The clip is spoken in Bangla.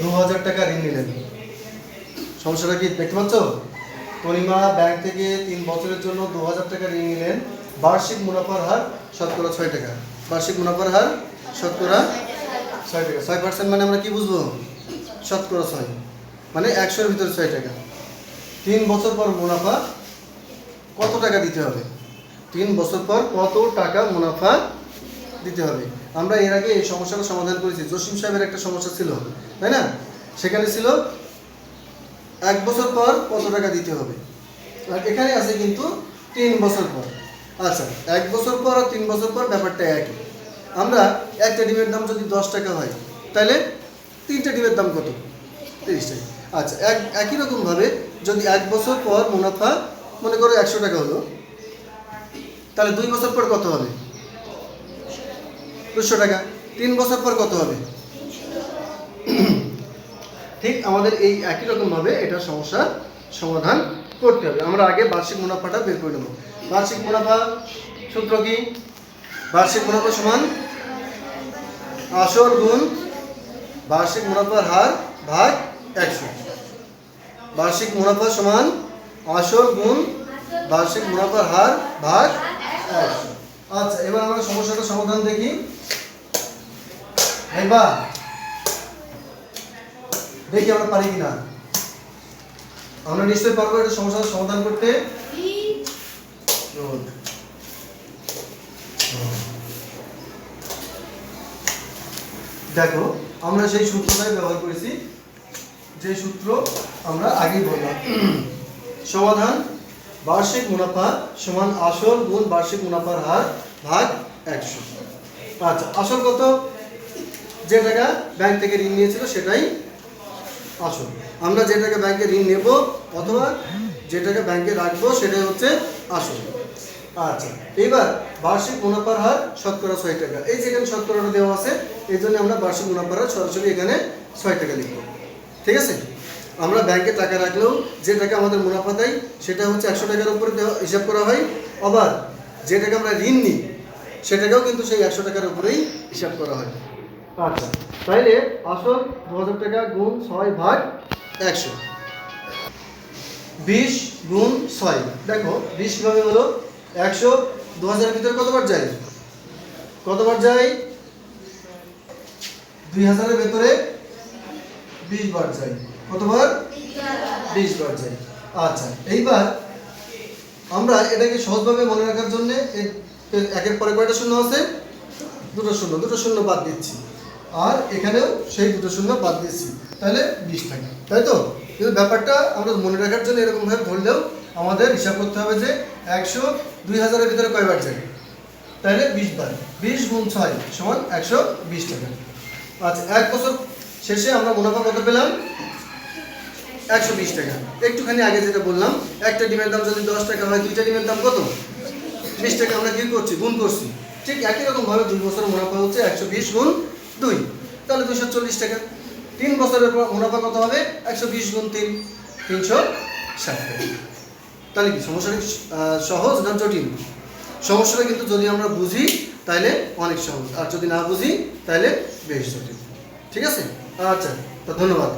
2000 টাকা ঋণ নিলেন। সমস্যাটা কি দেখতে পাচ্ছ? তনিমা ব্যাংক থেকে 3 বছরের জন্য 2000 টাকা ঋণ নিলেন। বার্ষিক মুনাফার হার শতকরা 6 টাকা। বার্ষিক মুনাফার হার শতকরা 6 টাকা। 6% মানে আমরা কি বুঝবো? শতকরা 6 মানে 100 এর ভিতরে 6 টাকা। 3 বছর পর মুনাফা কত টাকা দিতে হবে? 3 বছর পর কত টাকা মুনাফা দিতে হবে? আমরা এর আগে এই সমস্যাটা সমাধান করেছি। জসিম সাহেবের একটা সমস্যা ছিল, তাই না? সেখানে ছিল 1 বছর পর কত টাকা দিতে হবে, আর এখানে আছে কিন্তু 3 বছর পর। আচ্ছা, 1 বছর পর আর 3 বছর পর ব্যাপারটা একই। আমরা একটা ডিমের দাম যদি 10 টাকা হয়, তাহলে 3টা ডিমের দাম কত? 30 টাকা। আচ্ছা, একই রকমভাবে যদি 1 বছর পর মুনাফা মনে করো 100 টাকা হলো, তাহলে 2 বছর পর কত হবে? 200 টাকা। 3 বছর পর কত হবে? ঠিক আমাদের এই একই রকমভাবে এটা সমস্যা সমাধান করতে হবে। আমরা আগে বার্ষিক মুনাফাটা বের করে নেব। বার্ষিক মুনাফা সূত্র কি? বার্ষিক মুনাফা সমান আসল গুণ বার্ষিক মুনাফার হার ভাগ 100। বার্ষিক মুনাফা সমান আসল গুণ বার্ষিক মুনাফার হার ভাগ 100। আচ্ছা, এবার আমরা সমস্যাটা সমাধান দেখি। এবার দেখি আমরা পারি কিনা। আমরা নিশ্চয়ই পারবো এটা সমস্যার সমাধান করতে। দেখো, আমরা সেই সূত্রটাই ব্যবহার করেছি, যে সূত্র আমরা আগেই বললাম। সমাধান বার্ষিক মুনাফা সমান আসল গুণ বার্ষিক মুনাফার হার ভাগ 100। আচ্ছা, আসল কত? যে টাকা ব্যাংক থেকে ঋণ নিয়েছিল সেটাই আসল। আমরা যে টাকা ব্যাংকে ঋণ নেব অথবা যে টাকা ব্যাংকে রাখবো সেটাই হচ্ছে আসল। আচ্ছা, এবার বার্ষিক মুনাফার হার শতকরা 6 টাকা। এই যেখানে শতকরাটা দেওয়া আছে, এই জন্য আমরা বার্ষিক মুনাফার হার সরাসরি এখানে 6 টাকা লিখব। ঠিক আছে? আমরা ব্যাংকে টাকা রাখলেও যে টাকা আমাদের মুনাফা দেয় সেটা হচ্ছে 100 টাকার উপরে হিসাব করা হয়। আবার যে টাকা আমরা ঋণ নিই সেটাকেও কিন্তু সেই 100 টাকার উপরেই হিসাব করা হয়। আচ্ছা, তাইলে আসল 2000 টাকা গুণ 6 ভাগ 100। 20 গুণ 6। দেখো 20 কিভাবে হলো? 100 2000 এর ভিতরে কতবার যায়? কতবার যায়? 2000 এর ভিতরে 20 বার যায়। কতবার? 20 বার যায়। আচ্ছা, এইবার আমরা এটাকে সহজভাবে মনে রাখার জন্য একের পরে কয়টা শূন্য আছে? দুটো শূন্য। দুটো শূন্য বাদ দিচ্ছি, আর এখানেও সেই দুটো শূন্য বাদ দিচ্ছি, তাহলে 20 থাকে, তাই তো? কিন্তু ব্যাপারটা আমরা মনে রাখার জন্য এরকমভাবে ধরলেও আমাদের হিসাব করতে হবে যে 100 2000 এর ভিতরে কয়বার যায়, তাহলে 20 বার। 20 গুণ 6 সমান 120 টাকা। আচ্ছা, 1 বছর শেষে আমরা মুনাফা কত পেলাম? 120 টাকা। একটুখানি আগে যেটা বললাম, একটা ডিমের দাম যদি 10 টাকা হয়, 2টা ডিমের দাম কত? 20 টাকা। আমরা কি করছি? গুণ করছি। ঠিক একই রকমভাবে 2 বছরের মুনাফা হচ্ছে 120 গুণ 2, তাহলে 240 টাকা। 3 বছরের মুনাফা কত হবে? 120 গুণ 3 360 টাকা। তাহলে কি সমস্যাটা সহজ না জটিল? সমস্যাটা কিন্তু যদি আমরা বুঝি তাহলে অনেক সহজ, আর যদি না বুঝি তাহলে বেশ জটিল। ঠিক আছে? আচ্ছা, তো ধন্যবাদ।